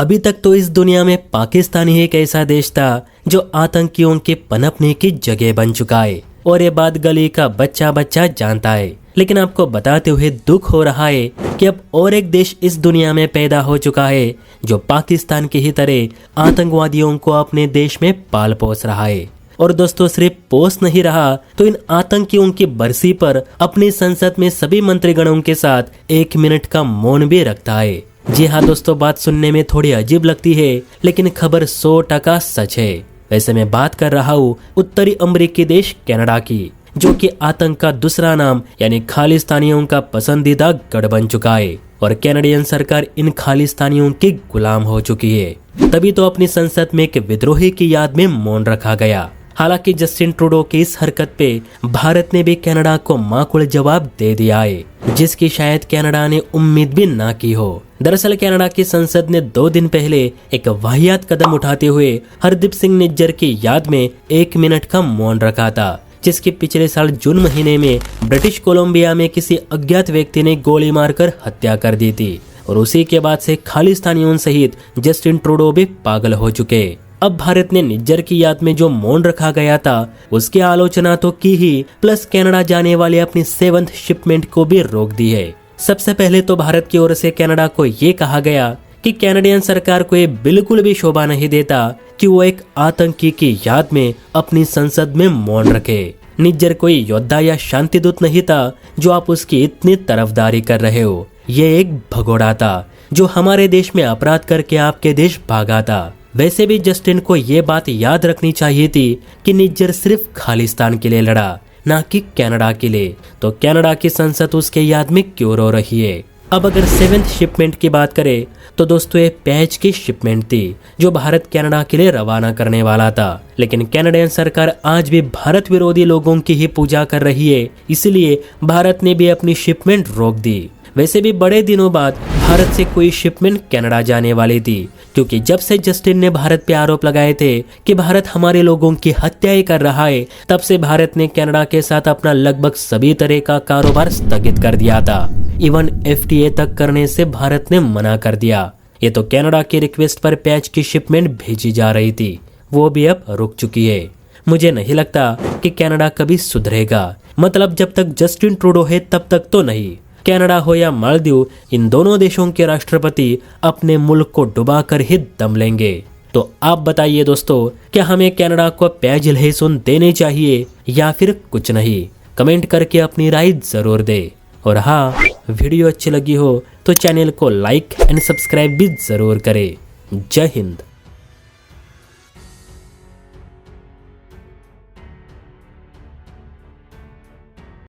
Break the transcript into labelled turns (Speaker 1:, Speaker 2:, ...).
Speaker 1: अभी तक तो इस दुनिया में पाकिस्तान ही एक ऐसा देश था जो आतंकियों के पनपने की जगह बन चुका है और ये बात गली का बच्चा बच्चा जानता है। लेकिन आपको बताते हुए दुख हो रहा है कि अब और एक देश इस दुनिया में पैदा हो चुका है जो पाकिस्तान की ही तरह आतंकवादियों को अपने देश में पाल पोस रहा है। और दोस्तों सिर्फ पोस नहीं रहा तो इन आतंकियों की बरसी पर अपनी संसद में सभी मंत्रीगणों के साथ 1 मिनट का मौन भी रखता है। जी हाँ दोस्तों, बात सुनने में थोड़ी अजीब लगती है लेकिन खबर 100% सच है। वैसे मैं बात कर रहा हूँ उत्तरी अमेरिकी देश कनाडा की, जो कि आतंक का दूसरा नाम यानी खालिस्तानियों का पसंदीदा गढ़ बन चुका है और कैनेडियन सरकार इन खालिस्तानियों की गुलाम हो चुकी है। तभी तो अपनी संसद में एक विद्रोही की याद में मौन रखा गया। हालांकि जस्टिन ट्रूडो की इस हरकत पे भारत ने भी कनाडा को माकूल जवाब दे दिया है, जिसकी शायद कनाडा ने उम्मीद भी ना की हो। दरअसल कनाडा की संसद ने 2 दिन पहले एक वाहियात कदम उठाते हुए हरदीप सिंह निज्जर की याद में 1 मिनट का मौन रखा था, जिसकी पिछले साल जून महीने में ब्रिटिश कोलंबिया में किसी अज्ञात व्यक्ति ने गोली मारकर हत्या कर दी थी। और उसी के बाद से खालिस्तानियों सहित जस्टिन ट्रूडो भी पागल हो चुके। अब भारत ने निज्जर की याद में जो मौन रखा गया था उसकी आलोचना तो की ही, प्लस कनाडा जाने वाली अपनी 7th शिपमेंट को भी रोक दी है। सबसे पहले तो भारत की ओर से कनाडा को ये कहा गया कि कैनेडियन सरकार को ये बिल्कुल भी शोभा नहीं देता कि वो एक आतंकी की याद में अपनी संसद में मौन रखे। निज्जर कोई योद्धा या शांतिदूत नहीं था जो आप उसकी इतनी तरफदारी कर रहे हो। ये एक भगोड़ा था जो हमारे देश में अपराध करके आपके देश भागा था। वैसे भी जस्टिन को ये बात याद रखनी चाहिए थी कि निज्जर सिर्फ खालिस्तान के लिए लड़ा, ना कि कनाडा के लिए। तो कनाडा की संसद उसके याद में क्यों रो रही है। अब अगर 7th शिपमेंट की बात करें तो दोस्तों ये पैच की शिपमेंट थी जो भारत कनाडा के लिए रवाना करने वाला था। लेकिन कैनेडियन सरकार आज भी भारत विरोधी लोगों की ही पूजा कर रही है, इसलिए भारत ने भी अपनी शिपमेंट रोक दी। वैसे भी बड़े दिनों बाद भारत से कोई शिपमेंट कनाडा जाने वाली थी, क्योंकि जब से जस्टिन ने भारत पे आरोप लगाए थे कि भारत हमारे लोगों की हत्याएं कर रहा है, तब से भारत ने कनाडा के साथ अपना लगभग सभी तरह का कारोबार स्थगित कर दिया था। इवन FTA तक करने से भारत ने मना कर दिया। ये तो कनाडा की रिक्वेस्ट पर पैच की शिपमेंट भेजी जा रही थी, वो भी अब रुक चुकी है। मुझे नहीं लगता कि कनाडा कभी सुधरेगा। मतलब जब तक जस्टिन ट्रूडो है तब तक तो नहीं। कनाडा हो या मालदीव, इन दोनों देशों के राष्ट्रपति अपने मुल्क को डुबाकर ही दम लेंगे। तो आप बताइए दोस्तों, क्या हमें कनाडा को प्याज लहसुन देने चाहिए या फिर कुछ नहीं? कमेंट करके अपनी राय जरूर दे। और हाँ, वीडियो अच्छी लगी हो तो चैनल को लाइक एंड सब्सक्राइब भी जरूर करें। जय हिंद।